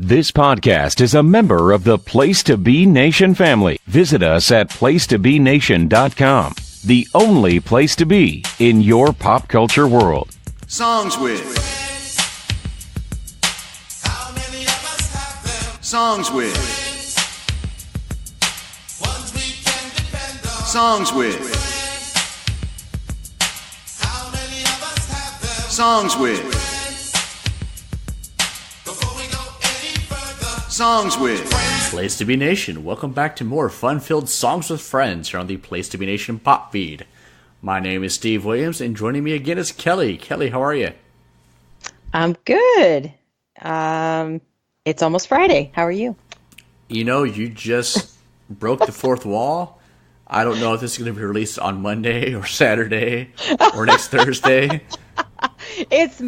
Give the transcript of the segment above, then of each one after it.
This podcast is a member of the Place to Be Nation family. Visit us at placetobenation.com, the only place to be in your pop culture world. Songs with. Songs with. Songs with. Songs with. Songs with. Place to Be Nation, welcome back to more fun-filled Songs with Friends here on the Place to Be Nation pop feed. My name is Steve Williams, and joining me again is Kelly. Kelly, how are you? I'm good. It's almost Friday. How are you? You know, you just broke the fourth wall. I don't know if this is going to be released on Monday or Saturday or next Thursday. It's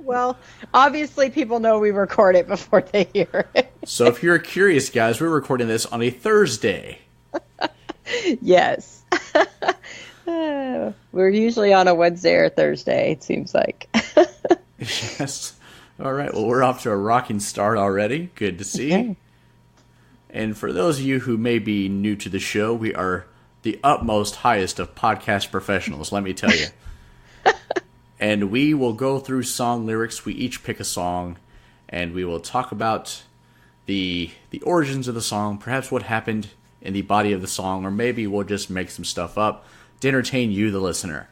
well, obviously people know we record it before they hear it. So if you're curious, guys, we're recording this on a Thursday. Yes. We're usually on a Wednesday or Thursday, it seems like. Yes. All right. Well, we're off to a rocking start already. Good to see. Okay. And for those of you who may be new to the show, we are the utmost highest of podcast professionals, let me tell you. And we will go through song lyrics. We each pick a song, and we will talk about the origins of the song, perhaps what happened in the body of the song, or maybe we'll just make some stuff up to entertain you, the listener.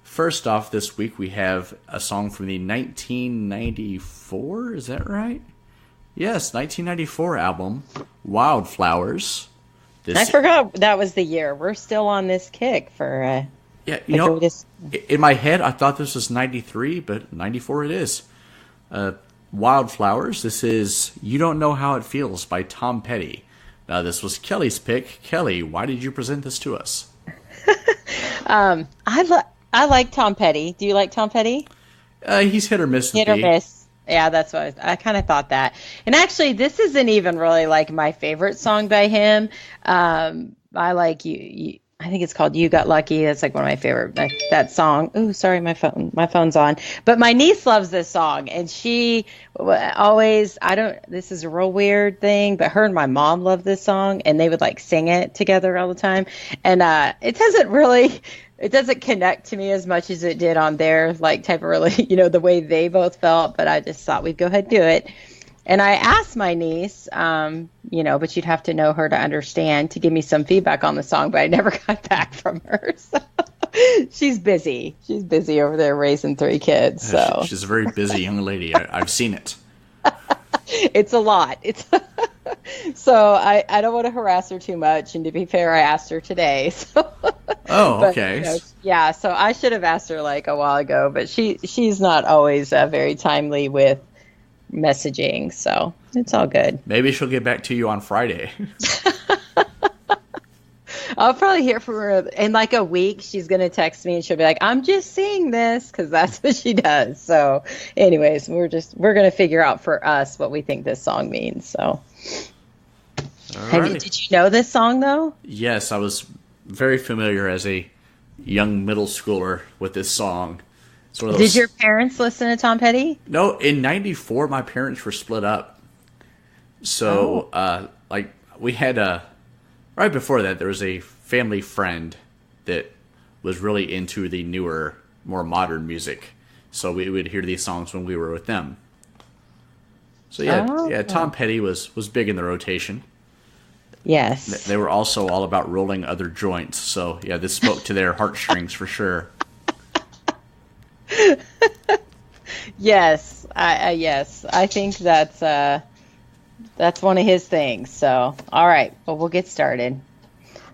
First off, this week we have a song from the 1994, is that right? Yes, 1994 album, Wildflowers. I forgot that was the year. We're still on this kick for... Yeah, you know, in my head, I thought this was 93, but 94 it is. Wildflowers, this is You Don't Know How It Feels by Tom Petty. Now, this was Kelly's pick. Kelly, why did you present this to us? I like Tom Petty. Do you like Tom Petty? He's hit or miss with Hit or miss. Yeah, that's what I kind of thought that. And actually, this isn't even really like my favorite song by him. I like you. I think it's called You Got Lucky. That's like one of my favorite, that song. Oh, sorry, my phone's on. But my niece loves this song, and she always, this is a real weird thing, but her and my mom love this song, and they would like sing it together all the time. And it doesn't connect to me as much as it did on their like type of the way they both felt, but I just thought we'd go ahead and do it. And I asked my niece, but you'd have to know her to understand, to give me some feedback on the song, but I never got back from her. So she's busy. She's busy over there raising 3 kids. So she's a very busy young lady. I've seen it. It's a lot. So I don't want to harass her too much. And to be fair, I asked her today. So. Oh, okay. Yeah, so I should have asked her like a while ago, but she's not always very timely with messaging, so it's all good. Maybe she'll get back to you on Friday. I'll probably hear from her in like a week. She's gonna text me and she'll be like, I'm just seeing this, because that's what she does. So anyways, we're gonna figure out for us what we think this song means. So did you know this song though? Yes, I was very familiar as a young middle schooler with this song. Did your parents listen to Tom Petty? No, in 94, my parents were split up. So, we had right before that, there was a family friend that was really into the newer, more modern music. So we would hear these songs when we were with them. So Tom Petty was big in the rotation. Yes. They were also all about rolling other joints. So, yeah, this spoke to their heartstrings for sure. Yes, I think that's one of his things. So, all right, well, we'll get started.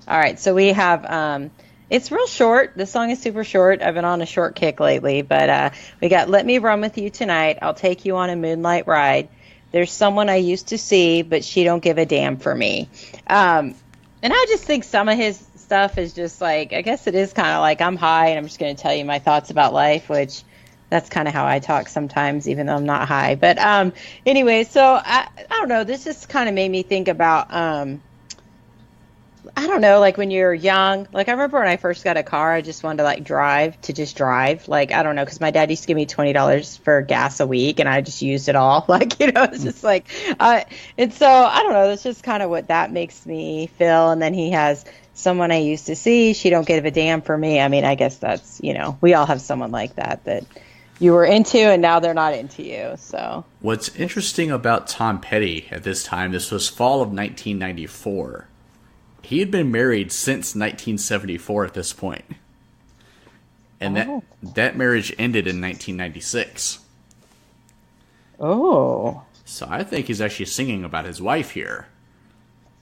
All right, so we have it's real short. This song is super short. I've been on a short kick lately, but we got Let Me Run With You Tonight. I'll Take You on a Moonlight Ride. There's Someone I Used to See, but She Don't Give a Damn for Me. And I just think some of his stuff is just like, I guess it is kind of like I'm high and I'm just going to tell you my thoughts about life, which that's kind of how I talk sometimes, even though I'm not high. But anyway, so I don't know. This just kind of made me think about I don't know, like when you're young, like I remember when I first got a car, I just wanted to like just drive. Like, I don't know, because my dad used to give me $20 for gas a week and I just used it all. Like, it's just like, and so I don't know, that's just kind of what that makes me feel. And then he has someone I used to see, she don't give a damn for me. I mean, I guess that's, we all have someone like that you were into and now they're not into you. So what's interesting about Tom Petty at this time, this was fall of 1994. He had been married since 1974 at this point. And that marriage ended in 1996. Oh. So I think he's actually singing about his wife here.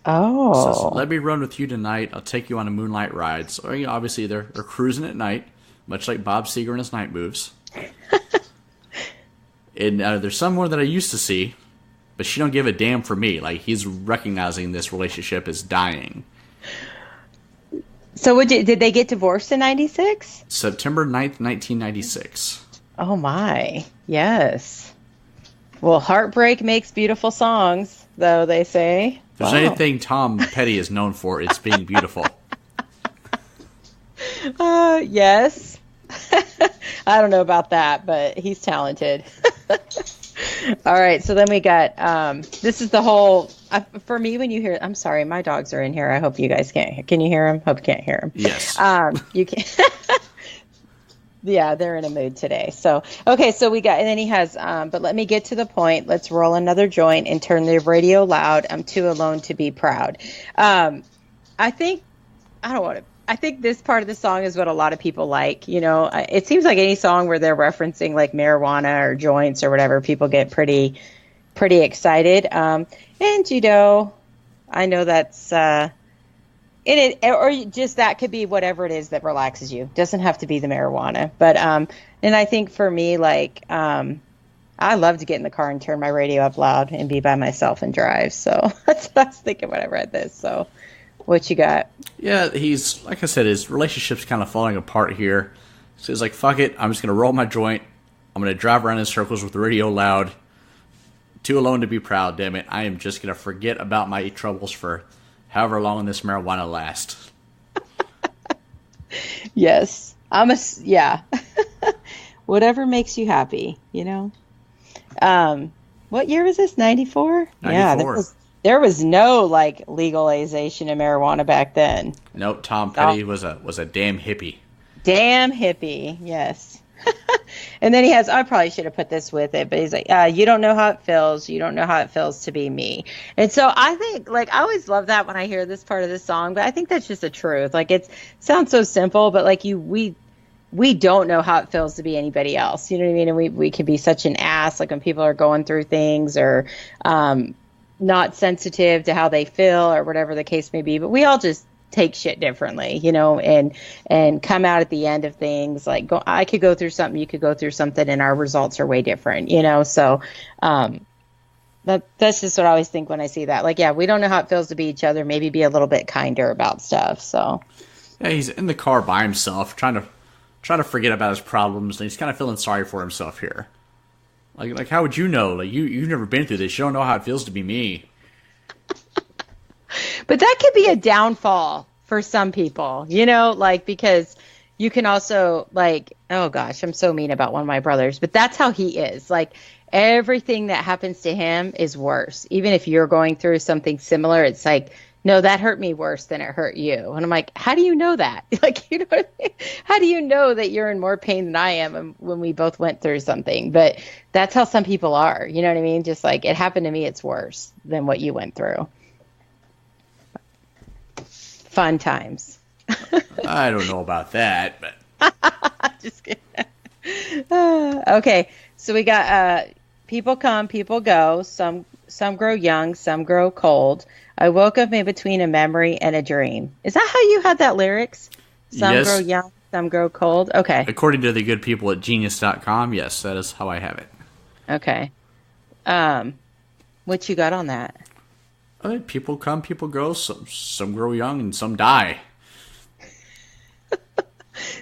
Oh. So let me run with you tonight. I'll take you on a moonlight ride. So obviously they're cruising at night, much like Bob Seger and his night moves. And there's someone that I used to see, but she don't give a damn for me. Like, he's recognizing this relationship is dying. So did they get divorced in 96? September 9th, 1996. Oh my. Yes. Well, heartbreak makes beautiful songs, though, they say. If there's anything Tom Petty is known for, it's being beautiful. Yes. I don't know about that, but he's talented. All right, so then we got, this is the whole, for me when you hear, I'm sorry, my dogs are in here. I hope you guys can you hear them? Hope you can't hear them. Yes. You can. Yeah, they're in a mood today. So, okay, so we got, and then he has, but let me get to the point. Let's roll another joint and turn the radio loud. I'm too alone to be proud. I think this part of the song is what a lot of people like. It seems like any song where they're referencing like marijuana or joints or whatever, people get pretty excited. And I know that's in it, or just that could be whatever it is that relaxes you. Doesn't have to be the marijuana, but and I think for me, like I love to get in the car and turn my radio up loud and be by myself and drive. So that's what I was thinking when I read this. So. What you got? Yeah, he's, like I said, his relationship's kind of falling apart here. So he's like, fuck it, I'm just going to roll my joint. I'm going to drive around in circles with the radio loud. Too alone to be proud, damn it. I am just going to forget about my troubles for however long this marijuana lasts. Yes. Yeah. Whatever makes you happy, What year was this? 94? 94. Yeah, there was no like legalization of marijuana back then. Nope, Tom Petty was a damn hippie. Damn hippie, yes. And then he has, I probably should have put this with it, but he's like, you don't know how it feels. You don't know how it feels to be me. And so I think, like, I always love that when I hear this part of the song, but I think that's just the truth. Like, it sounds so simple, but like we don't know how it feels to be anybody else. You know what I mean? And we can be such an ass, like when people are going through things or, not sensitive to how they feel or whatever the case may be, but we all just take shit differently, and come out at the end of things like I could go through something, you could go through something, and our results are way different, so that's just what I always think when I see that. Like, yeah, we don't know how it feels to be each other, maybe be a little bit kinder about stuff. So yeah, he's in the car by himself trying to forget about his problems, and he's kind of feeling sorry for himself here. Like how would you know? Like you've never been through this. You don't know how it feels to be me. But that could be a downfall for some people, because you can also like, oh gosh, I'm so mean about one of my brothers, but that's how he is. Like everything that happens to him is worse. Even if you're going through something similar, it's like, no, that hurt me worse than it hurt you. And I'm like, how do you know that? Like, you know what I mean? How do you know that you're in more pain than I am when we both went through something? But that's how some people are. You know what I mean? Just like, it happened to me, it's worse than what you went through. Fun times. I don't know about that, but just kidding. Okay, so we got people come, people go. Some grow young, some grow cold. I woke up in between a memory and a dream. Is that how you had that lyrics? Some yes. grow young, some grow cold. Okay. According to the good people at genius.com, yes, that is how I have it. Okay. What you got on that? People come, people go. Some grow young and some die.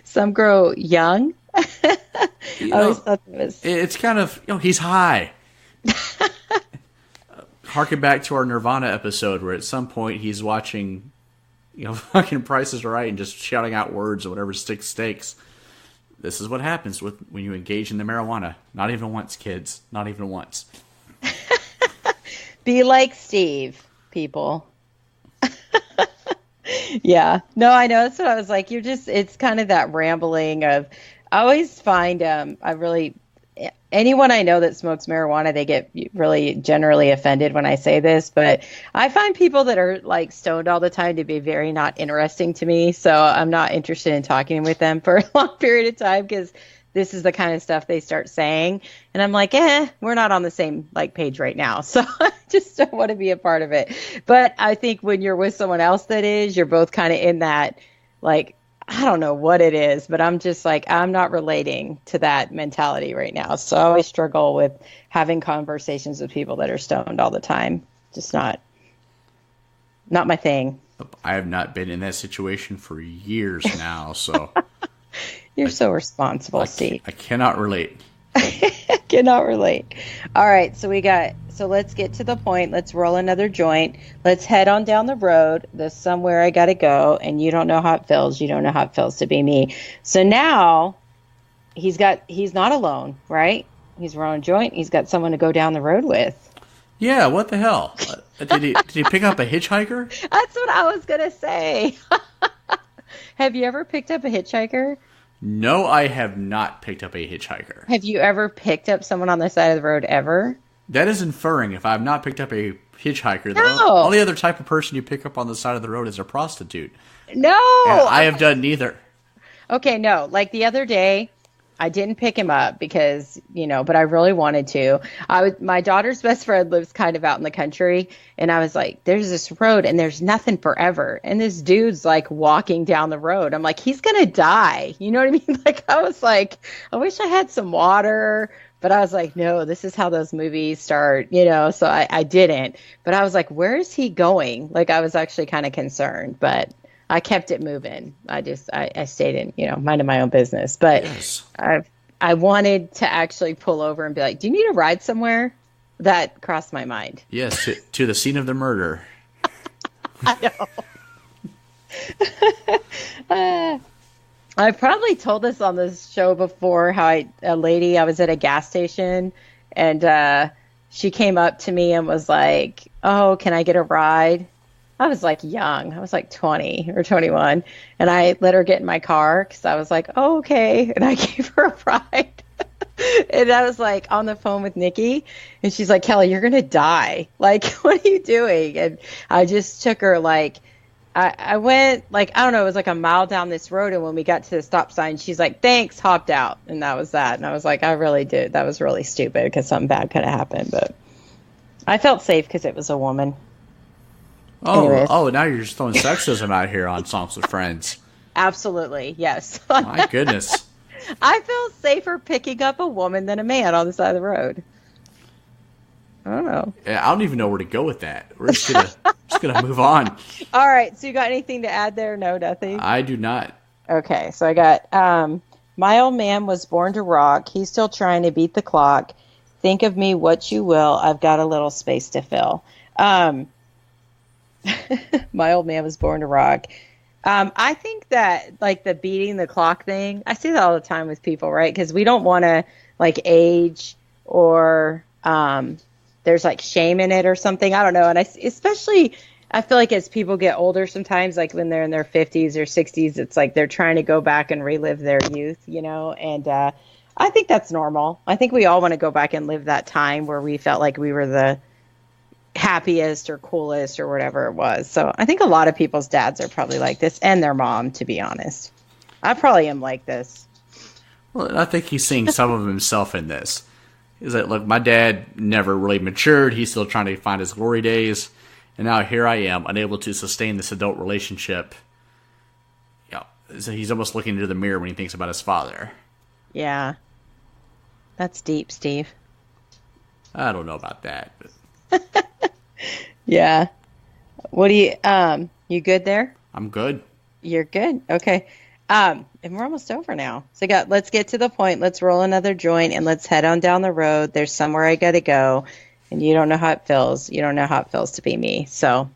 Some grow young. I always thought it was. It's kind of he's high. Harken back to our Nirvana episode where at some point he's watching fucking Price is Right and just shouting out words or whatever sticks steaks. This is what happens when you engage in the marijuana. Not even once, kids. Not even once. Be like Steve, people. Yeah. No, I know. That's what I was like. It's kind of that rambling of, I always find, anyone I know that smokes marijuana, they get really generally offended when I say this, but I find people that are like stoned all the time to be very not interesting to me. So I'm not interested in talking with them for a long period of time because this is the kind of stuff they start saying. And I'm like, we're not on the same like page right now. So I just don't want to be a part of it. But I think when you're with someone else that is, you're both kind of in that, like, I don't know what it is, but I'm just like, I'm not relating to that mentality right now. So I always struggle with having conversations with people that are stoned all the time. Just not my thing. I have not been in that situation for years now, so. You're so responsible, Steve. I cannot relate. I cannot relate. All right, so let's get to the point. Let's roll another joint. Let's head on down the road. There's somewhere I got to go, and you don't know how it feels. You don't know how it feels to be me. So now he's not alone, right? He's rolling a joint. He's got someone to go down the road with. Yeah, what the hell? Did he pick up a hitchhiker? That's what I was going to say. Have you ever picked up a hitchhiker? No, I have not picked up a hitchhiker. Have you ever picked up someone on the side of the road ever? That is inferring if I have not picked up a hitchhiker, No. the only other type of person you pick up on the side of the road is a prostitute. No! And I have done neither. Okay, no. Like the other day, I didn't pick him up because, but I really wanted to. My daughter's best friend lives kind of out in the country, and I was like, there's this road and there's nothing forever. And this dude's like walking down the road. I'm like, he's going to die. You know what I mean? Like, I was like, I wish I had some water, but I was like, no, this is how those movies start, so I didn't. But I was like, where is he going? Like, I was actually kind of concerned, but I kept it moving. I stayed in, minding my own business. But yes. I wanted to actually pull over and be like, do you need a ride somewhere? That crossed my mind. Yes, to the scene of the murder. I know. I've probably told this on this show before, how I was at a gas station and she came up to me and was like, oh, can I get a ride? I was like young. I was like 20 or 21. And I let her get in my car because I was like, oh, okay. And I gave her a ride. And I was like on the phone with Nikki. And she's like, Kelly, you're going to die. Like, what are you doing? And I just took her like, I went like, I don't know, it was like a mile down this road. And when we got to the stop sign, she's like, thanks, hopped out. And that was that. And I was like, I really did. That was really stupid because something bad could have happened. But I felt safe because it was a woman. Oh, now you're just throwing sexism out here on Songs with Friends. Absolutely, yes. My goodness. I feel safer picking up a woman than a man on the side of the road. I don't know. Yeah, I don't even know where to go with that. We're just gonna move on. All right, so you got anything to add there? No, nothing? I do not. Okay, so I got, my old man was born to rock. He's still trying to beat the clock. Think of me what you will. I've got a little space to fill. My old man was born to rock. I think that like the beating the clock thing, I see that all the time with people, right? Because we don't want to like age or there's like shame in it or something. I don't know. And especially I feel like as people get older sometimes, like when they're in their 50s or 60s, it's like they're trying to go back and relive their youth, and I think that's normal. I think we all want to go back and live that time where we felt like we were the happiest or coolest or whatever it was. So I think a lot of people's dads are probably like this, and their mom, to be honest. I probably am like this. Well, I think he's seeing some of himself in this. Is that, look, my dad never really matured. He's still trying to find his glory days. And now here I am, unable to sustain this adult relationship. So he's almost looking into the mirror when he thinks about his father. Yeah. That's deep, Steve. I don't know about that. But... Yeah. What do you good there? I'm good. You're good. Okay. And we're almost over now. So let's get to the point. Let's roll another joint and let's head on down the road. There's somewhere I got to go, and you don't know how it feels. You don't know how it feels to be me. So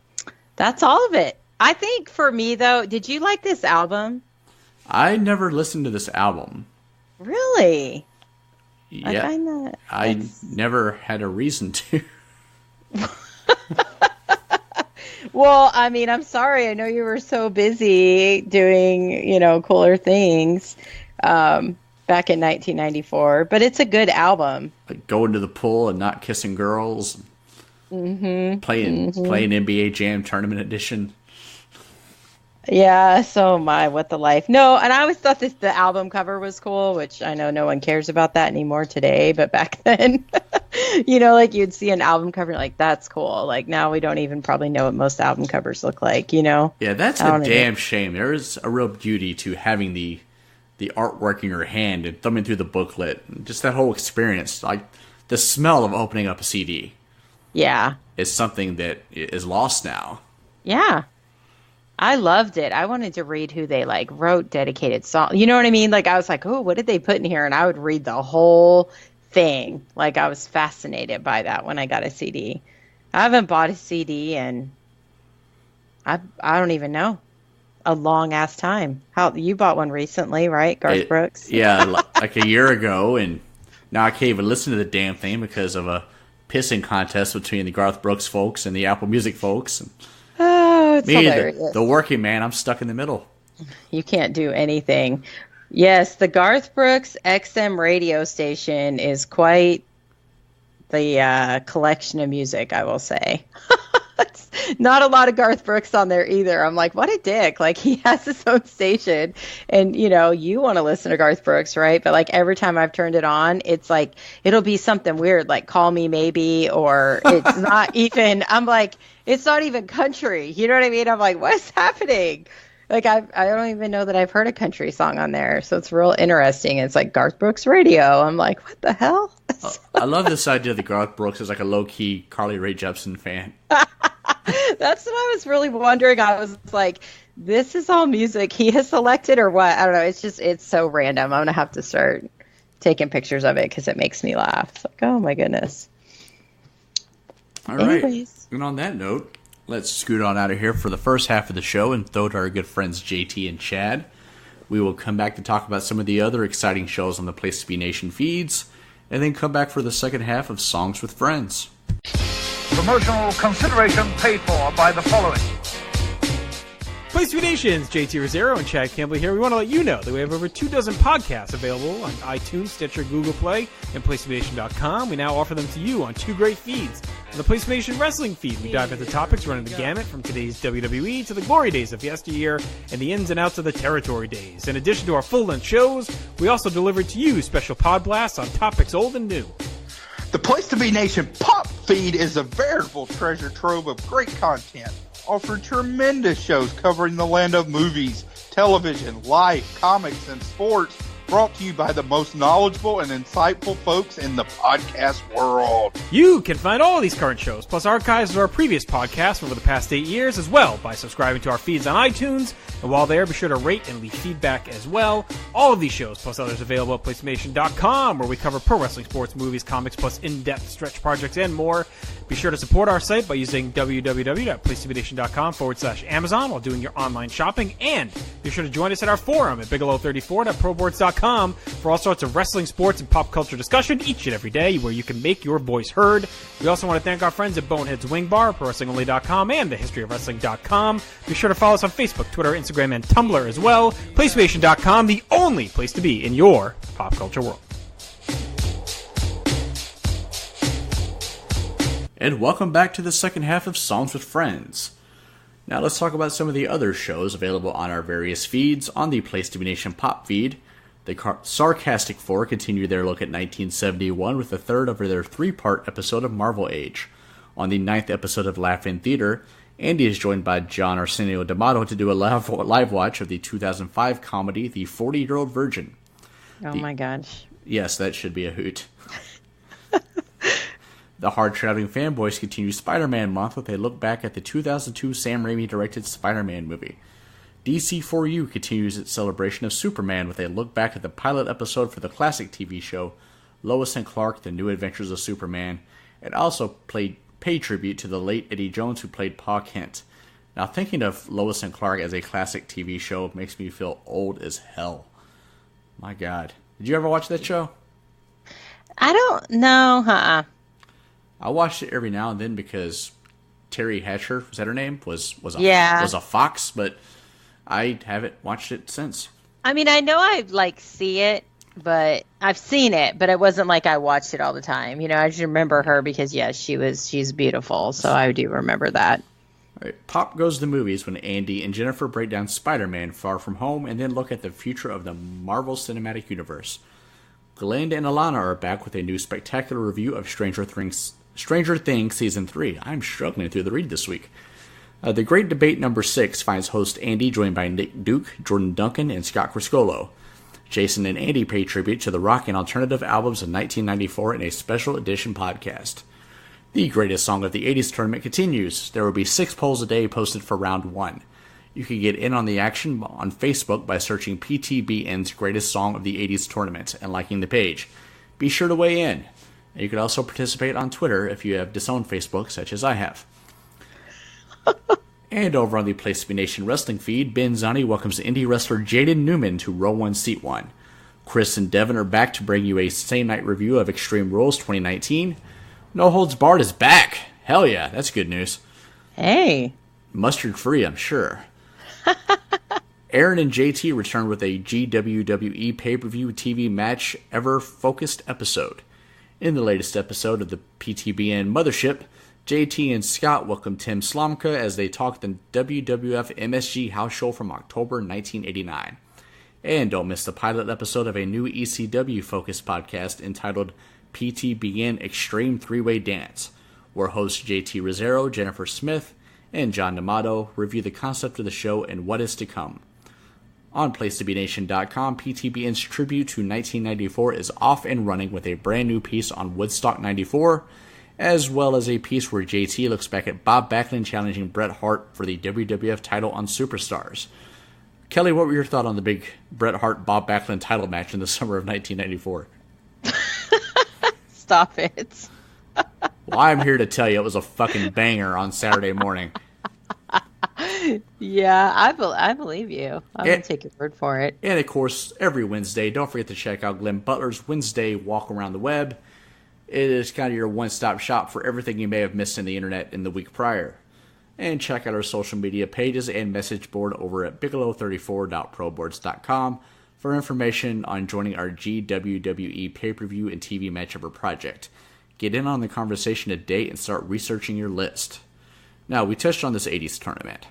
that's all of it. I think for me, though, did you like this album? I never listened to this album. Really? Yeah, I find that I never had a reason to. Well, I mean, I'm sorry. I know you were so busy doing, cooler things back in 1994, but it's a good album. Like going to the pool and not kissing girls. Playing NBA Jam Tournament Edition. Yeah, so what the life. No, and I always thought the album cover was cool, which I know no one cares about that anymore today, but back then, like you'd see an album cover, like that's cool. Like now we don't even probably know what most album covers look like, Yeah, that's a damn shame. There is a real beauty to having the artwork in your hand and thumbing through the booklet. Just that whole experience, like the smell of opening up a CD. Yeah. Is something that is lost now. Yeah. I loved it. I wanted to read who they wrote dedicated songs. You know what I mean? Like I was like, oh, what did they put in here? And I would read the whole thing. Like I was fascinated by that when I got a CD. I haven't bought a CD in I don't even know, a long ass time. How you bought one recently, right? Garth Brooks? Yeah, like a year ago, and now I can't even listen to the damn thing because of a pissing contest between the Garth Brooks folks and the Apple Music folks. Oh, it's Me, hilarious. the working man, I'm stuck in the middle. You can't do anything. Yes, the Garth Brooks XM radio station is quite the collection of music, I will say. Not a lot of Garth Brooks on there either. I'm like, what a dick. Like, he has his own station. And, you want to listen to Garth Brooks, right? But, every time I've turned it on, it's like, it'll be something weird, like Call Me Maybe, or it's not even, I'm like, it's not even country. You know what I mean? I'm like, what's happening? Like, I don't even know that I've heard a country song on there. So it's real interesting. It's like Garth Brooks radio. I'm like, what the hell? I love this idea that Garth Brooks is like a low-key Carly Rae Jepsen fan. That's what I was really wondering. I was like, this is all music he has selected or what? I don't know. It's so random. I'm going to have to start taking pictures of it because it makes me laugh. It's like, oh my goodness. All right. And on that note, let's scoot on out of here for the first half of the show and throw to our good friends JT and Chad. We will come back to talk about some of the other exciting shows on the Place to Be Nation feeds, and then come back for the second half of Songs with Friends. Promotional consideration paid for by the following. Place to Be Nations, JT Rosero and Chad Campbell here. We want to let you know that we have over 24 podcasts available on iTunes, Stitcher, Google Play, and PlaceToBeNation.com. We now offer them to you on two great feeds. On the Place to Be Nation Wrestling feed, we dive into topics running the gamut from today's WWE to the glory days of yesteryear and the ins and outs of the territory days. In addition to our full-length shows, we also deliver to you special pod blasts on topics old and new. The Place to Be Nation Pop feed is a veritable treasure trove of great content. Offer tremendous shows covering the land of movies, television, life, comics, and sports, brought to you by the most knowledgeable and insightful folks in the podcast world. You can find all of these current shows, plus archives of our previous podcasts over the past 8 years as well, by subscribing to our feeds on iTunes. And while there, be sure to rate and leave feedback as well. All of these shows, plus others available at PlaceToBeNation.com, where we cover pro wrestling, sports, movies, comics, plus in-depth stretch projects and more. Be sure to support our site by using www.placetobenation.com/Amazon while doing your online shopping. And be sure to join us at our forum at bigelow34.proboards.com for all sorts of wrestling, sports, and pop culture discussion each and every day where you can make your voice heard. We also want to thank our friends at Bonehead's Wing Bar, ProWrestlingOnly.com, and TheHistoryOfWrestling.com. Be sure to follow us on Facebook, Twitter, Instagram, and Tumblr as well. PlaceToBeNation.com, the only place to be in your pop culture world. And welcome back to the second half of Songs with Friends. Now let's talk about some of the other shows available on our various feeds. On the Place to Be Nation Pop feed, the Sarcastic Four continue their look at 1971 with the third of their three-part episode of Marvel Age. On the 9th episode of Laugh-In Theater, Andy is joined by John Arsenio D'Amato to do a live watch of the 2005 comedy The 40-Year-Old Virgin. My gosh. Yes, that should be a hoot. The hard-traveling fanboys continue Spider-Man month with a look back at the 2002 Sam Raimi-directed Spider-Man movie. DC4U continues its celebration of Superman with a look back at the pilot episode for the classic TV show Lois and Clark: The New Adventures of Superman, and also pay tribute to the late Eddie Jones who played Pa Kent. Now, thinking of Lois and Clark as a classic TV show makes me feel old as hell. My God. Did you ever watch that show? I don't know. I watched it every now and then because Terry Hatcher, was that her name? Was a fox, but I haven't watched it since. I mean, I know I see it, but I've seen it, but it wasn't like I watched it all the time. You know, I just remember her because she's beautiful, so I do remember that. All right. Pop goes to movies when Andy and Jennifer break down Spider-Man Far From Home and then look at the future of the Marvel Cinematic Universe. Glenda and Alana are back with a new spectacular review of Stranger Things Season 3. I'm struggling through the read this week. The Great Debate number 6 finds host Andy joined by Nick Duke, Jordan Duncan, and Scott Criscuolo. Jason and Andy pay tribute to the rock and alternative albums of 1994 in a special edition podcast. The greatest song of the 80s tournament continues. There will be 6 polls a day posted for round 1. You can get in on the action on Facebook by searching PTBN's Greatest Song of the 80s Tournament and liking the page. Be sure to weigh in. You can also participate on Twitter if you have disowned Facebook, such as I have. And over on the Place to Be Nation wrestling feed, Ben Zani welcomes indie wrestler Jaden Newman to Row 1 Seat 1. Chris and Devin are back to bring you a same-night review of Extreme Rules 2019. No Holds Barred is back. Hell yeah, that's good news. Hey. Mustard-free, I'm sure. Aaron and JT returned with a GWWE pay-per-view TV match ever-focused episode. In the latest episode of the PTBN Mothership, JT and Scott welcome Tim Slomka as they talk the WWF MSG house show from October 1989. And don't miss the pilot episode of a new ECW-focused podcast entitled PTBN Extreme 3-Way Dance, where hosts JT Rizzero, Jennifer Smith, and John D'Amato review the concept of the show and what is to come. On PlaceToBeNation.com, PTBN's tribute to 1994 is off and running with a brand new piece on Woodstock 94, as well as a piece where JT looks back at Bob Backlund challenging Bret Hart for the WWF title on Superstars. Kelly, what were your thoughts on the big Bret Hart-Bob Backlund title match in the summer of 1994? Stop it. Well, I'm here to tell you it was a fucking banger on Saturday morning. Yeah, I believe you. I'm going to take your word for it. And, of course, every Wednesday, don't forget to check out Glenn Butler's Wednesday Walk Around the Web. It is kind of your one-stop shop for everything you may have missed in the internet in the week prior. And check out our social media pages and message board over at bigelow34.proboards.com for information on joining our GWWE pay-per-view and TV matchup project. Get in on the conversation today and start researching your list. Now, we touched on this 80s tournament.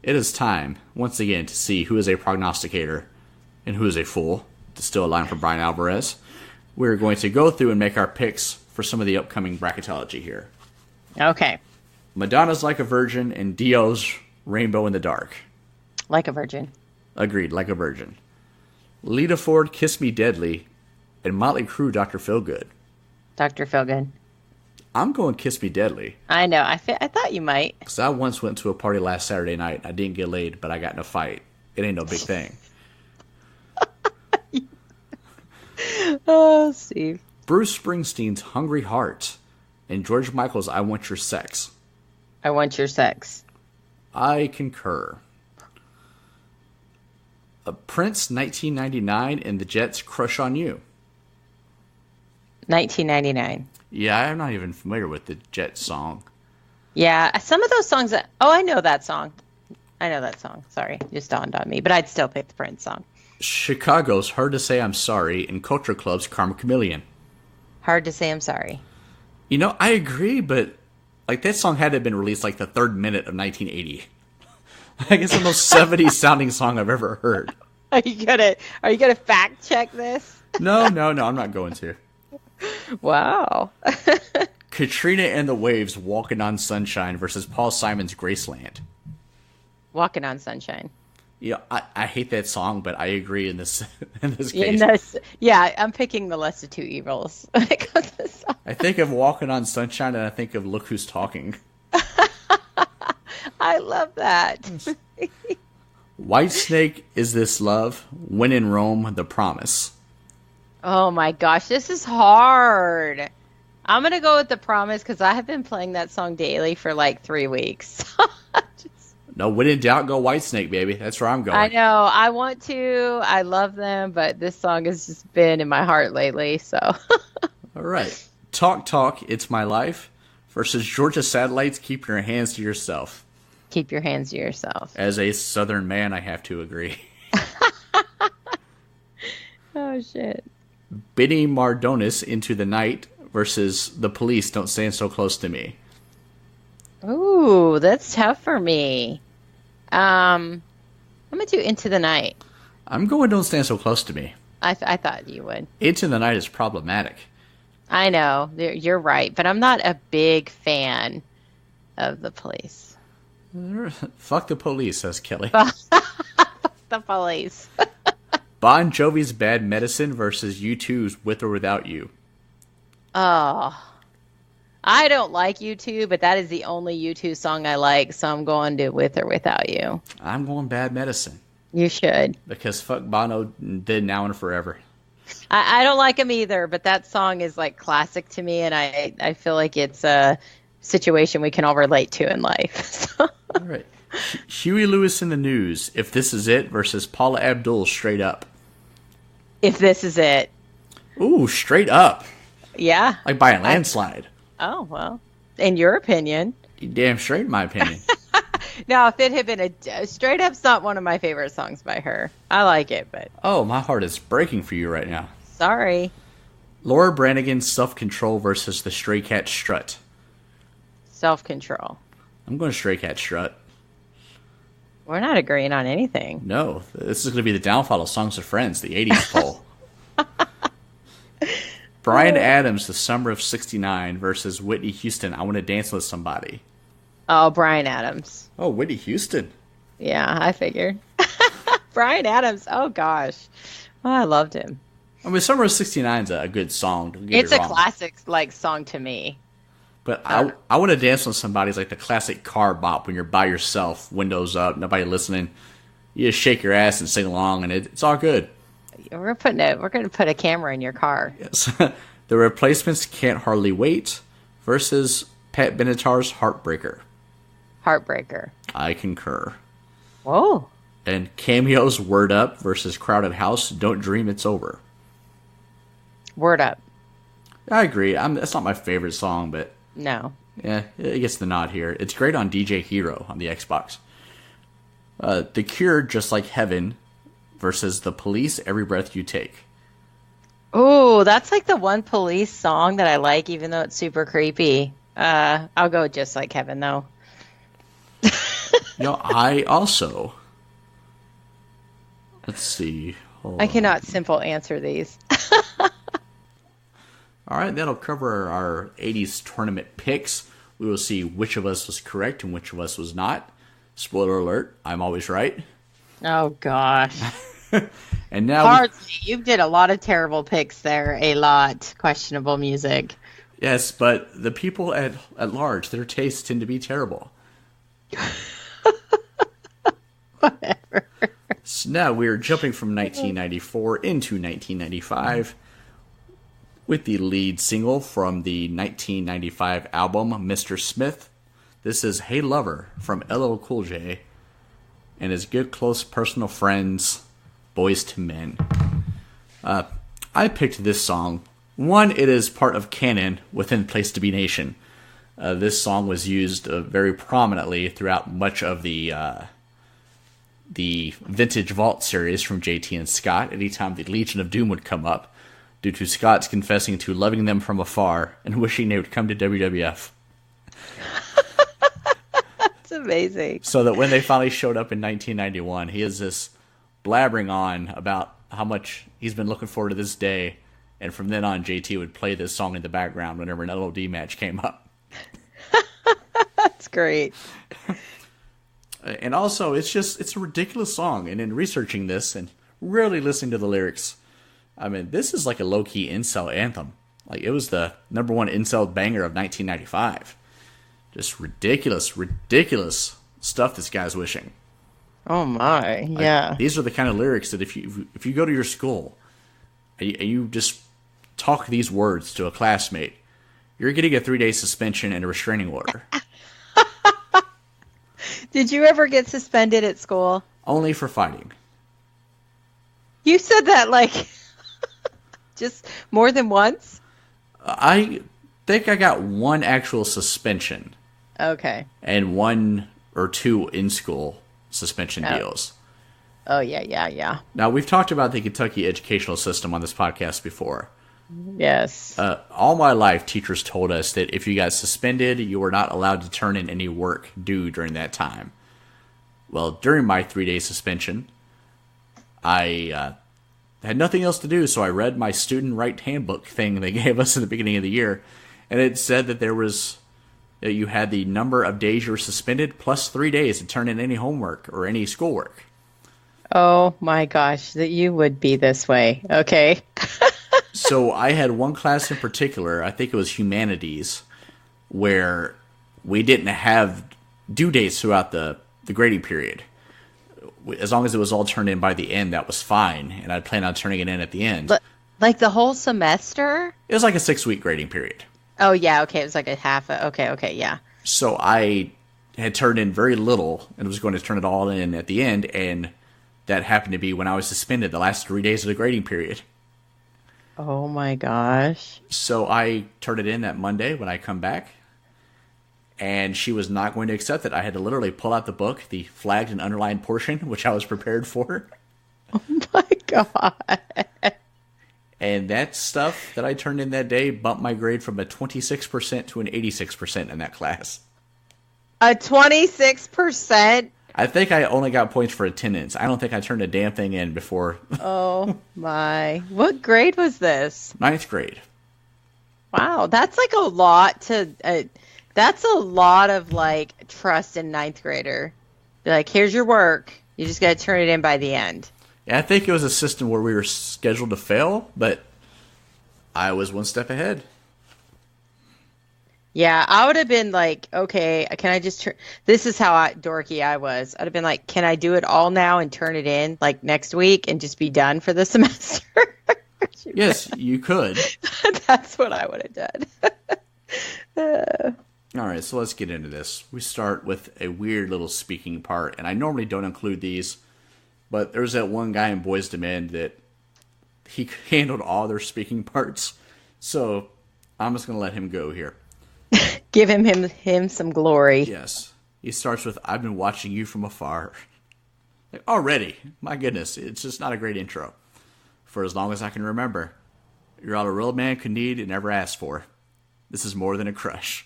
It is time, once again, to see who is a prognosticator and who is a fool, to steal a line from Brian Alvarez. We're going to go through and make our picks for some of the upcoming bracketology here. Okay. Madonna's Like a Virgin and Dio's Rainbow in the Dark. Like a Virgin. Agreed, Like a Virgin. Lita Ford, Kiss Me Deadly, and Motley Crue, Dr. Feelgood. Dr. Feelgood. I'm going Kiss Me Deadly. I know. I thought you might. Because I once went to a party last Saturday night. I didn't get laid, but I got in a fight. It ain't no big thing. Oh, Steve. Bruce Springsteen's Hungry Heart and George Michael's I Want Your Sex. I Want Your Sex. I concur. Prince 1999 and the Jets' Crush on You. 1999. Yeah, I'm not even familiar with the Jets song. Yeah, some of those songs. I know that song. Sorry, just dawned on me. But I'd still pick the Prince song. Chicago's Hard to Say I'm Sorry and Culture Club's Karma Chameleon. Hard to Say I'm Sorry. You know, I agree, but like that song had to have been released like the third minute of 1980. I guess the most 70s sounding song I've ever heard. Are you gonna fact check this? No, I'm not going to. Wow. Katrina and the Waves, Walking on Sunshine versus Paul Simon's Graceland. Walking on Sunshine. Yeah, I hate that song, but I agree in this case. I'm picking the less of two evils when it comes to this song. I think of Walking on Sunshine, and I think of Look Who's Talking. I love that. Whitesnake, Is This Love? When in Rome, The Promise. Oh my gosh, this is hard. I'm going to go with The Promise because I have been playing that song daily for like 3 weeks. No, when in doubt, go Whitesnake, baby. That's where I'm going. I know. I want to. I love them, but this song has just been in my heart lately. So, All right. Talk, Talk, It's My Life versus Georgia Satellites, Keep Your Hands to Yourself. keep your hands to yourself. As a Southern man, I have to agree. Oh shit. Benny Mardones, Into the Night versus The Police, Don't Stand So Close to Me. Ooh, that's tough for me. I'm gonna do Into the Night. I'm going Don't Stand So Close to Me. I thought you would. Into the Night is problematic. I know you're right, but I'm not a big fan of the Police. Fuck the Police, says Kelly. The Police. Bon Jovi's Bad Medicine versus U2's With or Without You. Oh, I don't like U2, but that is the only U2 song I like, so I'm going to With or Without You. I'm going Bad Medicine. You should. Because fuck Bono did Now and Forever. I don't like him either, but that song is like classic to me, and I feel like it's a situation we can all relate to in life. So. All right. Huey Lewis in the News, If This Is It versus Paula Abdul, Straight Up. If This Is It. Ooh, straight up. Yeah. Like by a landslide. Oh, well. In your opinion. You damn straight, in my opinion. No, if it had been a Straight Up's not one of my favorite songs by her. I like it, but Oh, my heart is breaking for you right now. sorry. Laura Branigan's Self Control versus the Stray Cat Strut. Self-control. I'm going Stray Cat Strut. We're not agreeing on anything. No, this is going to be the downfall of Songs of Friends, the 80s poll. Bryan Adams, The Summer of 69 versus Whitney Houston, I Want to Dance with Somebody. Oh, Bryan Adams. Oh, Whitney Houston. Yeah, I figured. Bryan Adams. Oh, gosh. Oh, I loved him. I mean, Summer of 69 is a good song. Don't get It's me a wrong. classic like song to me. But I Want to Dance with Somebody is like the classic car bop when you're by yourself, windows up, nobody listening. You just shake your ass and sing along, and it's all good. We're gonna put a camera in your car. Yes. The Replacements, Can't Hardly Wait versus Pat Benatar's Heartbreaker. Heartbreaker. I concur. Whoa. And Cameo's Word Up versus Crowded House, Don't Dream It's Over. Word Up. I agree. That's not my favorite song, but No. yeah, it gets the nod here. It's great on DJ Hero on the Xbox. The Cure, Just Like Heaven versus The Police, Every Breath You Take. Oh, that's like the one Police song that I like, even though it's super creepy. I'll go Just Like Heaven, though. You know, I also... Let's see. Hold I on. cannot simple answer these. All right, that'll cover our 80s tournament picks. We will see which of us was correct and which of us was not. Spoiler alert, I'm always right. Oh, gosh. And now, Hardly. You did a lot of terrible picks there. A lot. Questionable music. yes, but the people at large, their tastes tend to be terrible. Whatever. So now we're jumping from 1994 into 1995 with the lead single from the 1995 album Mr. Smith. This is Hey Lover from LL Cool J and his good close personal friends, Boys to Men. I picked this song. One, it is part of canon within Place to Be Nation. This song was used very prominently throughout much of the Vintage Vault series from JT and Scott. Anytime the Legion of Doom would come up, due to Scott's confessing to loving them from afar and wishing they would come to WWF. It's amazing. So that when they finally showed up in 1991, he is this blabbering on about how much he's been looking forward to this day. And from then on, JT would play this song in the background whenever an LOD match came up. That's great. And also, it's a ridiculous song. And in researching this and really listening to the lyrics, I mean, this is like a low-key incel anthem. Like, it was the number one incel banger of 1995. Just ridiculous, ridiculous stuff this guy's wishing. Oh, my. Yeah. Like, these are the kind of lyrics that if you go to your school and you just talk these words to a classmate, you're getting a 3-day suspension and a restraining order. Did you ever get suspended at school? Only for fighting. You said that like just more than once? I think I got one actual suspension. Okay. And 1 or 2 in-school suspension deals. Oh, yeah. Now, we've talked about the Kentucky educational system on this podcast before. Yes. All my life, teachers told us that if you got suspended, you were not allowed to turn in any work due during that time. Well, during my 3-day suspension, I had nothing else to do, so I read my student right handbook thing they gave us at the beginning of the year, and it said that you had the number of days you were suspended plus 3 days to turn in any homework or any schoolwork. Oh my gosh, that you would be this way. Okay. So I had one class in particular, I think it was humanities, where we didn't have due dates throughout the grading period. As long as it was all turned in by the end, that was fine, and I'd plan on turning it in at the end. Like the whole semester? It was like a 6-week grading period. Oh, yeah, okay. It was like a half. Okay, yeah. So I had turned in very little and was going to turn it all in at the end, and that happened to be when I was suspended the last 3 days of the grading period. Oh, my gosh. So I turned it in that Monday when I come back, and she was not going to accept it. I had to literally pull out the book, the flagged and underlined portion, which I was prepared for. Oh, my God. And that stuff that I turned in that day bumped my grade from a 26% to an 86% in that class. A 26%? I think I only got points for attendance. I don't think I turned a damn thing in before. Oh, my. What grade was this? 9th grade. Wow, that's like a lot to... that's a lot of, like, trust in 9th grader. Be like, here's your work. You just got to turn it in by the end. Yeah, I think it was a system where we were scheduled to fail, but I was one step ahead. Yeah, I would have been like, okay, can I just turn... This is how dorky I was. I'd have been like, can I do it all now and turn it in, like, next week and just be done for the semester? Yes, you could. That's what I would have done. All right, so let's get into this. We start with a weird little speaking part, and I normally don't include these, but there's that one guy in Boys to Men that he handled all their speaking parts, so I'm just going to let him go here. Give him some glory. Yes. He starts with, I've been watching you from afar. Like, already, my goodness, it's just not a great intro. For as long as I can remember, you're all a real man could need and never ask for. This is more than a crush.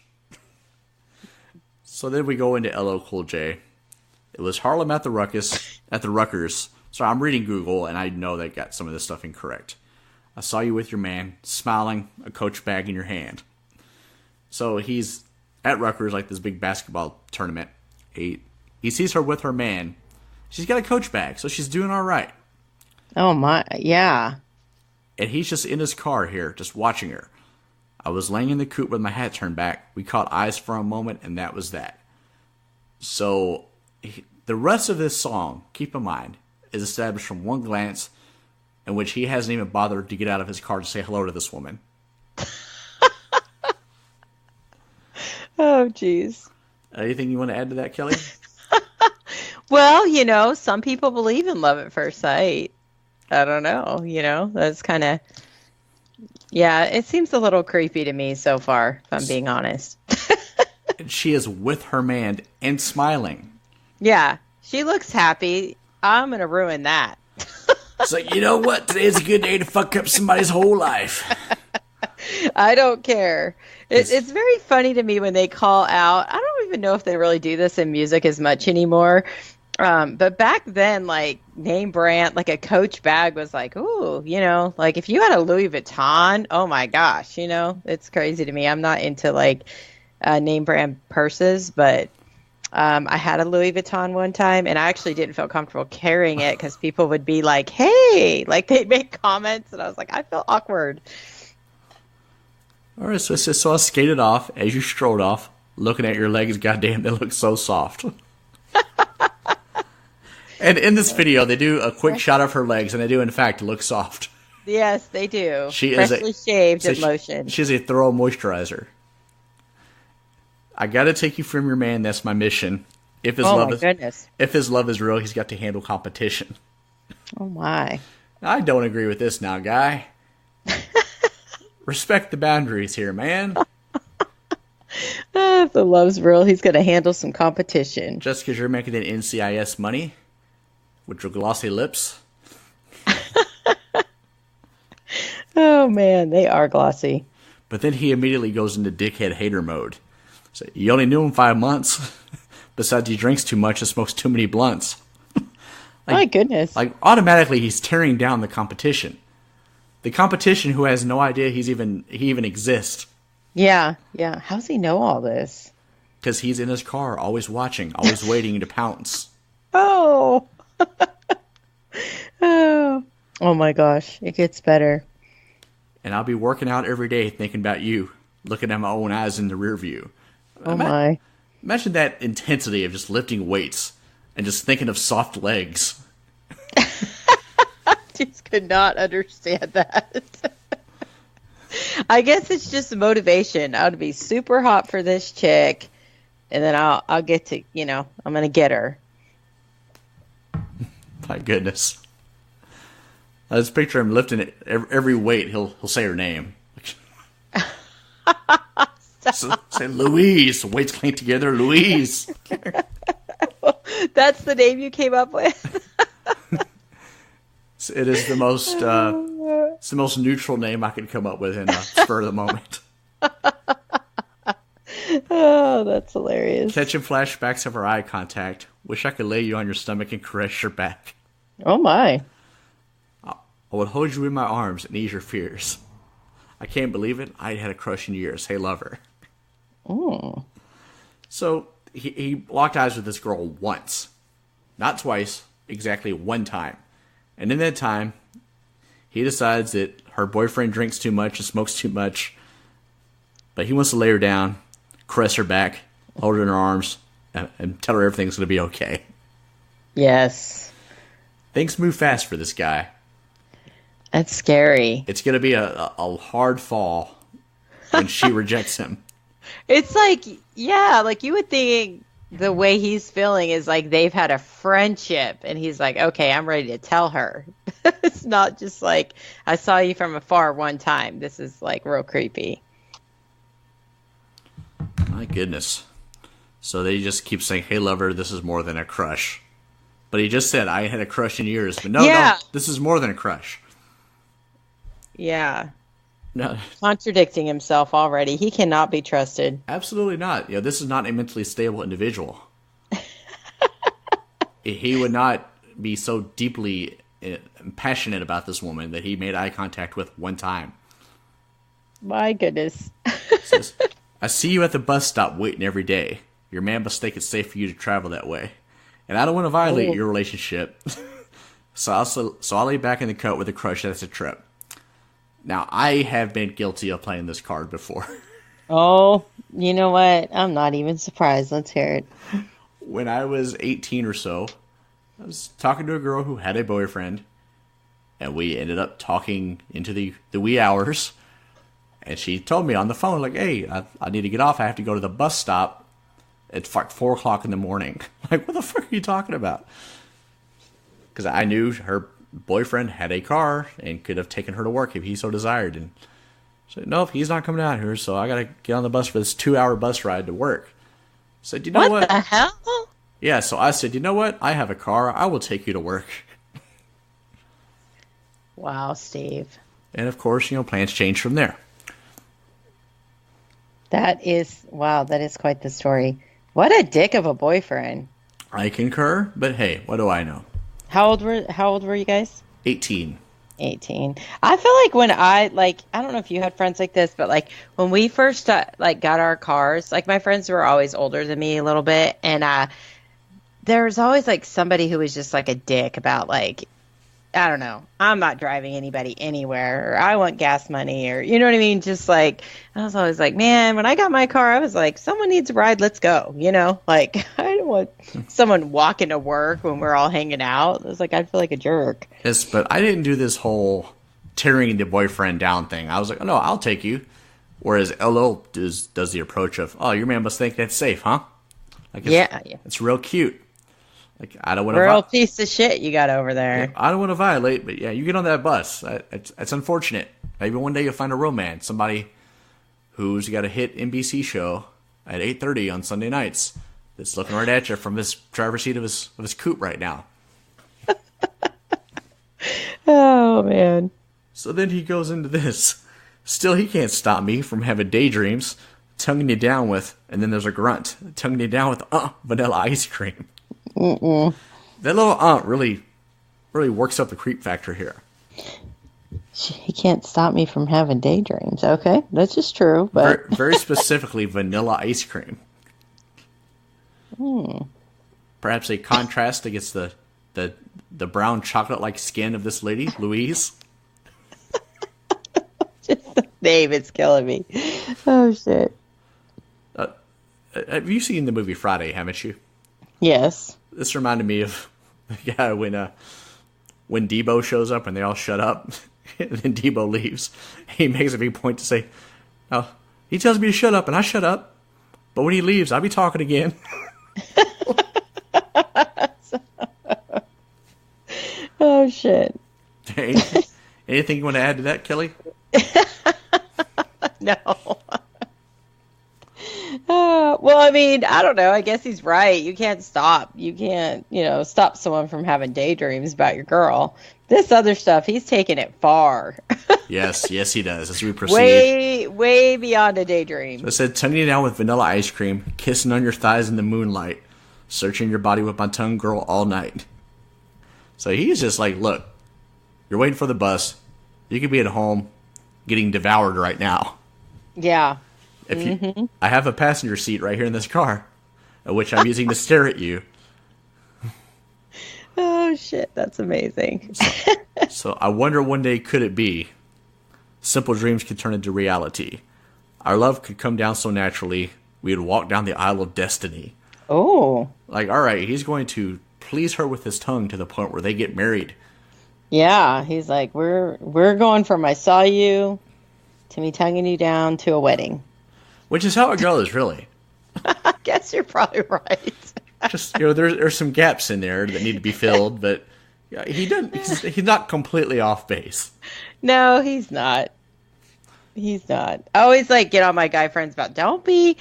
So then we go into LL Cool J. It was Harlem at the Ruckers. So I'm reading Google, and I know they got some of this stuff incorrect. I saw you with your man, smiling, a Coach bag in your hand. So he's at Rutgers, like this big basketball tournament. He sees her with her man. She's got a Coach bag, so she's doing all right. Oh, my, yeah. And he's just in his car here, just watching her. I was laying in the coupe with my hat turned back. We caught eyes for a moment, and that was that. So the rest of this song, keep in mind, is established from one glance in which he hasn't even bothered to get out of his car to say hello to this woman. Oh, jeez. Anything you want to add to that, Kelly? Well, some people believe in love at first sight. I don't know, that's kind of... Yeah, it seems a little creepy to me so far, if I'm being honest. And she is with her man and smiling. Yeah, she looks happy. I'm going to ruin that. It's like, you know what? Today's a good day to fuck up somebody's whole life. I don't care. It's very funny to me when they call out. I don't even know if they really do this in music as much anymore. But back then, like, name brand, like a Coach bag was like, ooh, like if you had a Louis Vuitton, oh my gosh, it's crazy to me. I'm not into like name brand purses, but I had a Louis Vuitton one time, and I actually didn't feel comfortable carrying it because people would be like, hey, like they'd make comments, and I was like, I feel awkward. All right, so I skated off as you strolled off, looking at your legs. Goddamn, they look so soft. And in this video, they do a quick shot of her legs, and they do, in fact, look soft. Yes, they do. She freshly shaved and she, lotion. She's a thorough moisturizer. I got to take you from your man. That's my mission. If his Oh love my is goodness. if his love is real, he's got to handle competition. Oh my. I don't agree with this now, guy. Respect the boundaries here, man. If the love's real, he's going to handle some competition. Just because you're making an NCIS money with your glossy lips. Oh man, they are glossy. But then he immediately goes into dickhead hater mode. So you only knew him 5 months. Besides, he drinks too much and smokes too many blunts. My goodness. Like, automatically, he's tearing down the competition. The competition who has no idea he even exists. Yeah. How does he know all this? Because he's in his car, always watching, always waiting to pounce. Oh. Oh my gosh. It gets better. And I'll be working out every day thinking about you, looking at my own eyes in the rear view. Oh my. Imagine that intensity of just lifting weights and just thinking of soft legs. I just could not understand that. I guess it's just motivation. I would be super hot for this chick, and then I'll get to, I'm going to get her. My goodness. I just picture him lifting it every weight. He'll say her name. Say Louise. Weights clean together, Louise. That's the name you came up with? It is the most it's the most neutral name I could come up with in a spur of the moment. Oh, that's hilarious. Catching flashbacks of our eye contact. Wish I could lay you on your stomach and caress your back. Oh my. I would hold you in my arms and ease your fears. I can't believe it. I had a crush in years. Hey, lover. Oh. So he locked eyes with this girl once. Not twice. Exactly one time. And in that time, he decides that her boyfriend drinks too much and smokes too much. But he wants to lay her down, caress her back, hold her in her arms, and tell her everything's going to be okay. Yes. Things move fast for this guy. That's scary. It's going to be a hard fall when she rejects him. It's like, yeah, like you would think the way he's feeling is like they've had a friendship and he's like, okay, I'm ready to tell her. It's not just like, I saw you from afar one time. This is like real creepy. My goodness. So they just keep saying, hey, lover, this is more than a crush. But he just said, I had a crush in years. But no, this is more than a crush. Yeah. No, Contradicting himself already. He cannot be trusted. absolutely not. This is not a mentally stable individual. He would not be so deeply passionate about this woman that he made eye contact with one time. My goodness. Says, I see you at the bus stop waiting every day. Your man must think it's safe for you to travel that way. And I don't want to violate your relationship. So I'll lay back in the coat with a crush that's a trip. Now, I have been guilty of playing this card before. Oh, you know what? I'm not even surprised. Let's hear it. When I was 18 or so, I was talking to a girl who had a boyfriend, and we ended up talking into the wee hours. And she told me on the phone, like, hey, I need to get off. I have to go to the bus stop. It's like 4 o'clock in the morning. Like, what the fuck are you talking about? Because I knew her boyfriend had a car and could have taken her to work if he so desired. And she said, nope, he's not coming out here, so I got to get on the bus for this 2-hour bus ride to work. I said, you know what? What the hell? Yeah, so I said, you know what? I have a car. I will take you to work. Wow, Steve. And of course, plans change from there. That is quite the story. What a dick of a boyfriend. I concur, but hey, what do I know? How old were you guys? 18. 18. I feel like when I don't know if you had friends like this, but when we first got our cars, my friends were always older than me a little bit, and there was always somebody who was just a dick about I don't know, I'm not driving anybody anywhere, or I want gas money, or you know what I mean? Just I was always man, when I got my car, I was someone needs a ride, let's go, I don't want someone walking to work when we're all hanging out. It was I'd feel like a jerk. Yes, but I didn't do this whole tearing the boyfriend down thing. I was like, oh, no, I'll take you. Whereas LL does the approach of, oh, your man must think that's safe, huh? Like Yeah. it's real cute. Like I don't want Real to piece of shit you got over there. I don't want to violate, but yeah, you get on that bus. It's unfortunate. Maybe one day you'll find a romance, somebody who's got a hit NBC show at 8:30 on Sunday nights that's looking right at you from his driver's seat of his coupe right now. Oh, man. So then he goes into this. Still, he can't stop me from having daydreams, tonguing you down with, and then there's a grunt, tonguing you down with vanilla ice cream. Mm-mm. That little really works up the creep factor here. He can't stop me from having daydreams. Okay, that's just true. But Very specifically, vanilla ice cream. Perhaps a contrast against the brown chocolate-like skin of this lady, Louise. just the name is killing me. Oh, shit. Have you seen the movie Friday, haven't you? Yes. This reminded me of when Debo shows up and they all shut up, and then Debo leaves. He makes a big point to say, "Oh, he tells me to shut up, and I shut up. But when he leaves, I'll be talking again." Oh, shit. Anything you want to add to that, Kelly? No. Well, I mean, I don't know. I guess he's right. You can't stop. You can't, stop someone from having daydreams about your girl. This other stuff, he's taking it far. Yes, he does. As we proceed. Way beyond a daydream. So I said, tonguing you down with vanilla ice cream, kissing on your thighs in the moonlight, searching your body with my tongue, girl, all night. So he's just like, look, you're waiting for the bus. You could be at home getting devoured right now. Yeah. I have a passenger seat right here in this car, which I'm using to stare at you. Oh, shit. That's amazing. So I wonder one day, could it be simple dreams could turn into reality? Our love could come down so naturally, we would walk down the aisle of destiny. Oh. Like, all right, he's going to please her with his tongue to the point where they get married. Yeah. He's like, we're going from I saw you to me tonguing you down to a wedding. Which is how it goes, really. I guess you're probably right. Just, there's some gaps in there that need to be filled, but he's not completely off base. No, he's not. He's not. I always get on my guy friends about don't be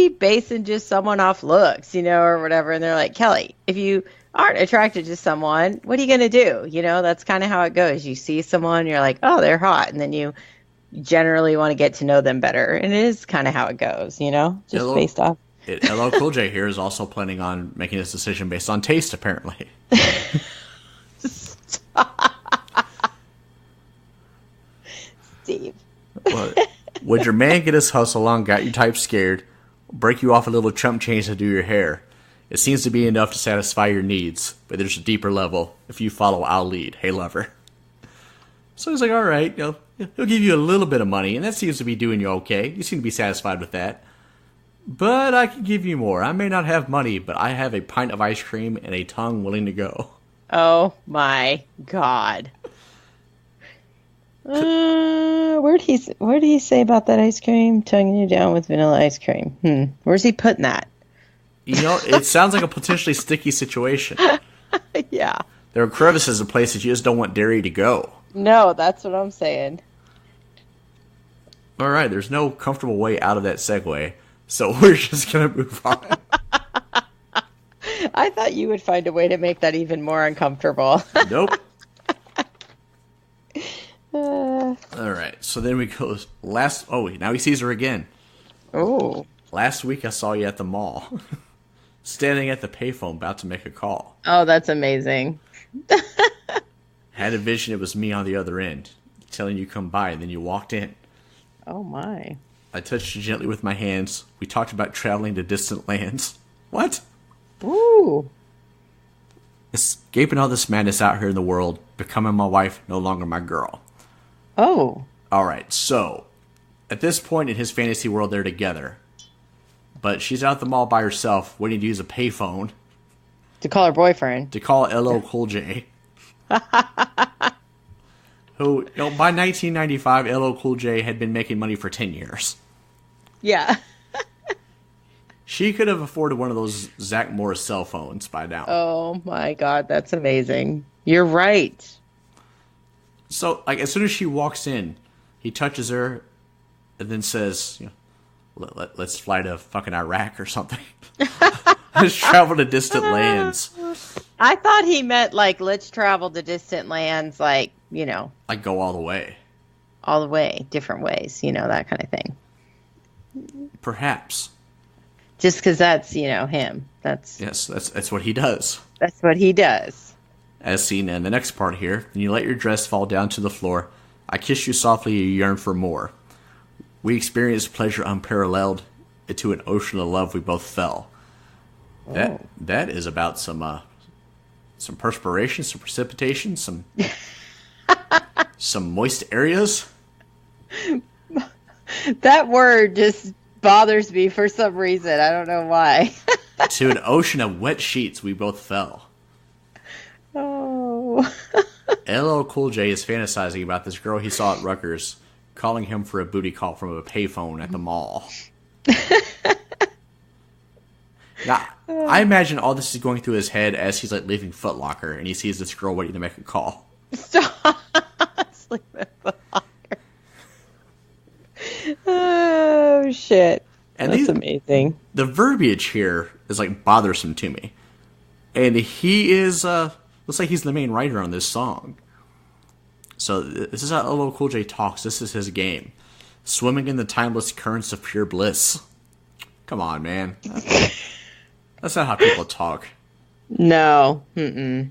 basing just someone off looks, or whatever. And they're like, Kelly, if you aren't attracted to someone, what are you going to do? That's kind of how it goes. You see someone, you're like, oh, they're hot. And then you generally want to get to know them better. And it is kind of how it goes, just based off. LL Cool J here is also planning on making his decision based on taste, apparently. Steve. Well, would your man get his hustle on, got your type scared, break you off a little chump change to do your hair? It seems to be enough to satisfy your needs, but there's a deeper level. If you follow, I'll lead. Hey, lover. So he's like, all right, he'll give you a little bit of money, and that seems to be doing you okay. You seem to be satisfied with that. But I can give you more. I may not have money, but I have a pint of ice cream and a tongue willing to go. Oh, my God. What did he say about that ice cream? Tonguing you down with vanilla ice cream. Where's he putting that? It sounds like a potentially sticky situation. Yeah. There are crevices in places you just don't want dairy to go. No, that's what I'm saying. All right, there's no comfortable way out of that segue, so we're just going to move on. I thought you would find a way to make that even more uncomfortable. Nope. All right, so then we go now he sees her again. Oh. Last week I saw you at the mall, standing at the payphone about to make a call. Oh, that's amazing. Had a vision it was me on the other end, telling you come by, and then you walked in. Oh, my. I touched you gently with my hands. We talked about traveling to distant lands. What? Ooh. Escaping all this madness out here in the world, becoming my wife, no longer my girl. Oh. All right, so at this point in his fantasy world, they're together. But she's out at the mall by herself, waiting to use a payphone. To call her boyfriend. To call LL Cool J. Who, by 1995, LL Cool J had been making money for 10 years. Yeah. She could have afforded one of those Zach Morris cell phones by now. Oh my God, that's amazing. You're right. So, like, as soon as she walks in, he touches her and then says, let's fly to fucking Iraq or something. Let's travel to distant lands. I thought he meant, like, let's travel to distant lands, like, Like, go all the way. all the way, different ways, that kind of thing. Perhaps. Just because that's, him. Yes, that's what he does. That's what he does. As seen in the next part here, and you let your dress fall down to the floor. I kiss you softly, you yearn for more. We experienced pleasure unparalleled. Into an ocean of love we both fell. That is about some perspiration, some precipitation, some moist areas. That word just bothers me for some reason. I don't know why. To an ocean of wet sheets we both fell. Oh. LL Cool J is fantasizing about this girl he saw at Rutgers, calling him for a booty call from a payphone at the mall. Now, I imagine all this is going through his head as he's like leaving Foot Locker and he sees this girl waiting to make a call. Stop. Sleep at Foot Locker. Oh, shit. And that's amazing. The verbiage here is like bothersome to me. And he is, looks like he's the main writer on this song. So this is how LL Cool J talks. This is his game. Swimming in the timeless currents of pure bliss. Come on, man. That's not how people talk. No. Mm-mm.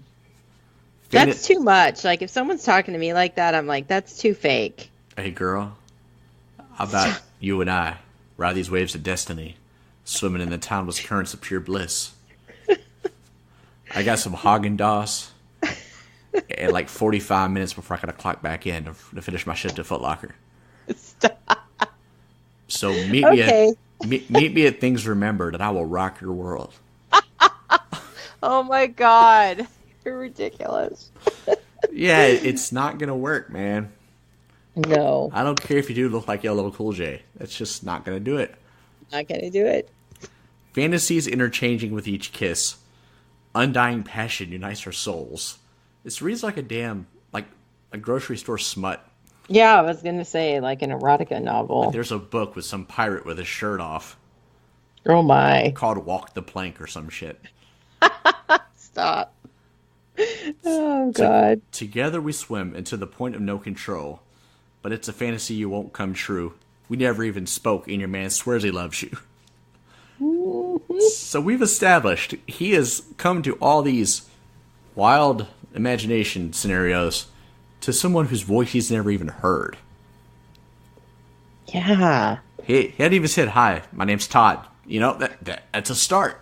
That's too much. Like, if someone's talking to me like that, I'm like, that's too fake. Hey, girl. How about you and I ride these waves of destiny, swimming in the timeless currents of pure bliss? I got some Haagen-Dazs and like 45 minutes before I gotta clock back in to finish my shift at Foot Locker. Stop. So meet me at Things Remembered, and I will rock your world. Oh my God, you're ridiculous. Yeah, it's not gonna work, man. No, I don't care if you do look like LL Cool J. That's just not gonna do it. Not gonna do it. Fantasies interchanging with each kiss. Undying passion unites our souls. This reads like a grocery store smut. Yeah, I was gonna say like an erotica novel. Like there's a book with some pirate with his shirt off. Oh my! Called Walk the Plank or some shit. Stop. Oh God. Together we swim into the point of no control, but it's a fantasy you won't come true. We never even spoke, and your man swears he loves you. So we've established he has come to all these wild imagination scenarios to someone whose voice he's never even heard. Yeah. He hadn't even said, "Hi, my name's Todd." That's a start.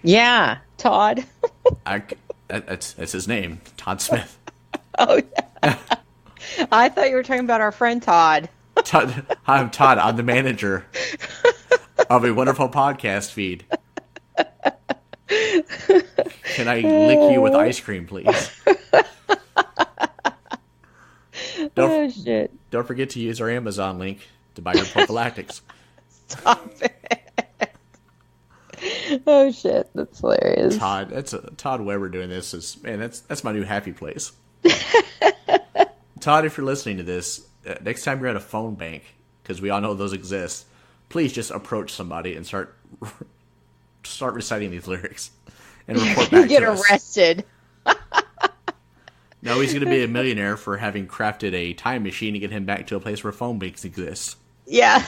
Yeah, Todd. That's his name, Todd Smith. Oh, yeah. I thought you were talking about our friend Todd. Todd. Hi, I'm Todd. I'm the manager of a wonderful podcast feed. Can I lick you with ice cream, please? Shit. Don't forget to use our Amazon link to buy your prophylactics. Stop it. Oh shit, that's hilarious. Todd Weber doing this that's my new happy place. Todd, if you're listening to this, next time you're at a phone bank, because we all know those exist, please just approach somebody and start reciting these lyrics and report back Get to us. arrested. No, he's going to be a millionaire for having crafted a time machine to get him back to a place where phone banks exist. Yeah,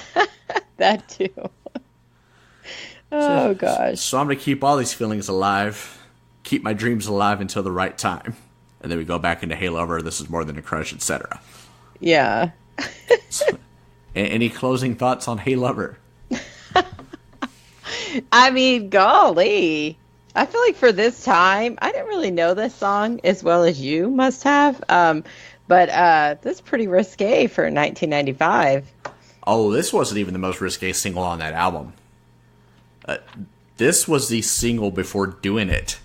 that too. Oh, gosh. So I'm going to keep all these feelings alive, keep my dreams alive until the right time. And then we go back into Hey Lover, This Is More Than a Crush, etc. Yeah. Any closing thoughts on Hey Lover? I mean, golly. I feel like for this time, I didn't really know this song as well as you must have. But that's pretty risque for 1995. Oh, this wasn't even the most risque single on that album. This was the single before Doing It.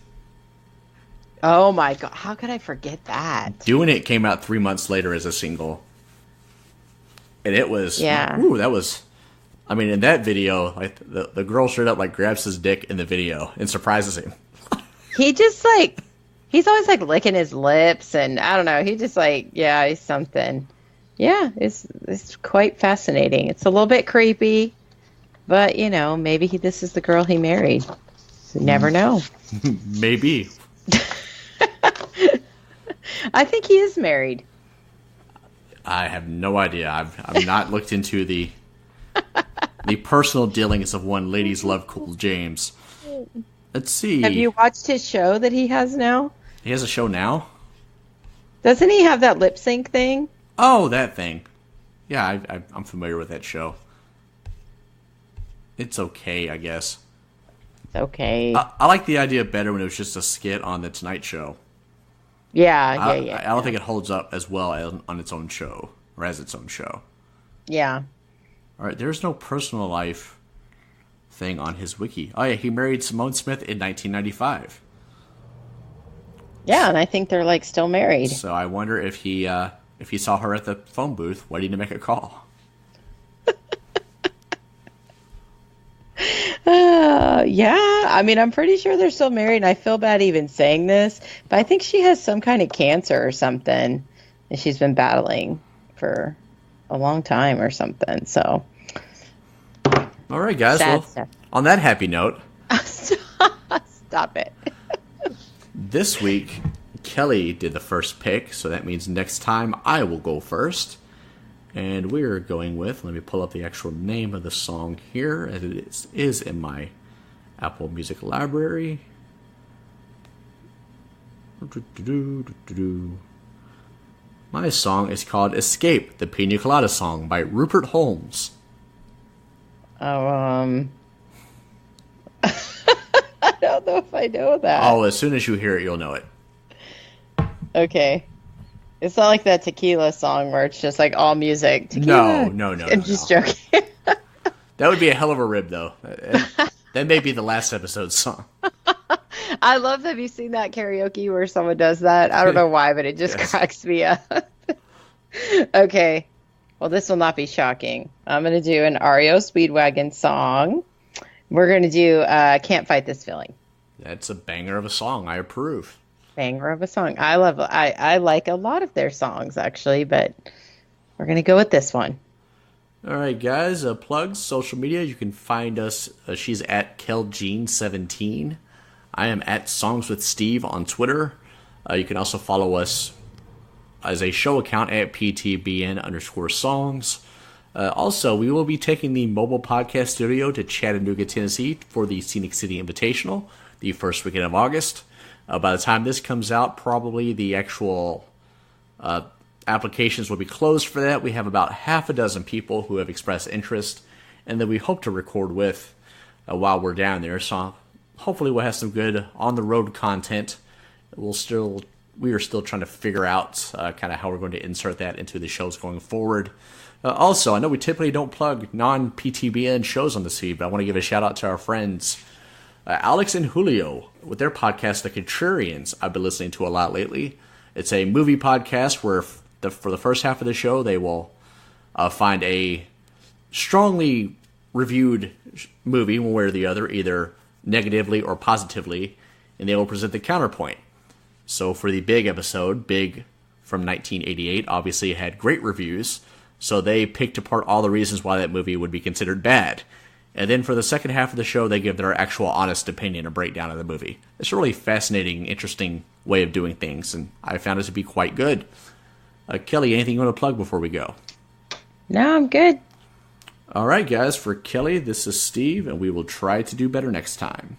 Oh my God. How could I forget that? Doing It came out 3 months later as a single. And it was, yeah. Ooh, that was I mean, in that video, like the girl straight up like grabs his dick in the video and surprises him. He just like, he's always like licking his lips, and I don't know. He just like, yeah, he's something. Yeah, it's quite fascinating. It's a little bit creepy, but you know, maybe this is the girl he married. You never know. Maybe. I think he is married. I have no idea. I've not looked into the personal dealings of one Ladies Love Cool James. Let's see. Have you watched his show that he has now? He has a show now? Doesn't he have that lip sync thing? Oh, that thing. Yeah, I'm familiar with that show. It's okay, I guess. It's okay. I like the idea better when it was just a skit on The Tonight Show. Yeah. I don't think it holds up as well as on its own show, or as its own show. Yeah. All right, there's no personal life thing on his wiki. Oh yeah, he married Simone Smith in 1995. Yeah, and I think they're like still married. So I wonder if he saw her at the phone booth waiting to make a call. Yeah, I mean, I'm pretty sure they're still married, and I feel bad even saying this, but I think she has some kind of cancer or something, and she's been battling for a long time or something, so. All right, guys. Sad stuff. On that happy note. Stop it. This week, Kelly did the first pick, so that means next time I will go first. And we're going with, let me pull up the actual name of the song here, as it is in my Apple Music library. My song is called Escape, the Pina Colada Song by Rupert Holmes. Oh, I don't know if I know that. Oh, as soon as you hear it, you'll know it. Okay. It's not like that tequila song where it's just like all music. Tequila. No. I'm just joking. That would be a hell of a rib, though. That may be the last episode's song. I love that. Have you seen that karaoke where someone does that? I don't know why, but it just cracks me up. Okay. Well, this will not be shocking. I'm going to do an REO Speedwagon song. We're going to do Can't Fight This Feeling. That's a banger of a song. I approve. Banger of a song. I like a lot of their songs, actually, but we're going to go with this one. All right, guys. Plugs, social media. You can find us. She's at KelJean17. I am at Songs with Steve on Twitter. You can also follow us as a show account at PTBN_songs. Also, we will be taking the mobile podcast studio to Chattanooga, Tennessee for the Scenic City Invitational the first weekend of August. By the time this comes out, probably the actual applications will be closed for that. We have about half a dozen people who have expressed interest and that we hope to record with while we're down there. So hopefully we'll have some good on-the-road content. We are still trying to figure out kind of how we're going to insert that into the shows going forward. Also, I know we typically don't plug non-PTBN shows on the feed, but I want to give a shout-out to our friends Alex and Julio with their podcast, The Contrarians, I've been listening to a lot lately. It's a movie podcast where for the first half of the show, they will find a strongly reviewed movie, one way or the other, either negatively or positively, and they will present the counterpoint. So for the Big episode, Big from 1988, obviously had great reviews, so they picked apart all the reasons why that movie would be considered bad. And then for the second half of the show, they give their actual honest opinion, a breakdown of the movie. It's a really fascinating, interesting way of doing things, and I found it to be quite good. Kelly, anything you want to plug before we go? No, I'm good. All right, guys, for Kelly, this is Steve, and we will try to do better next time.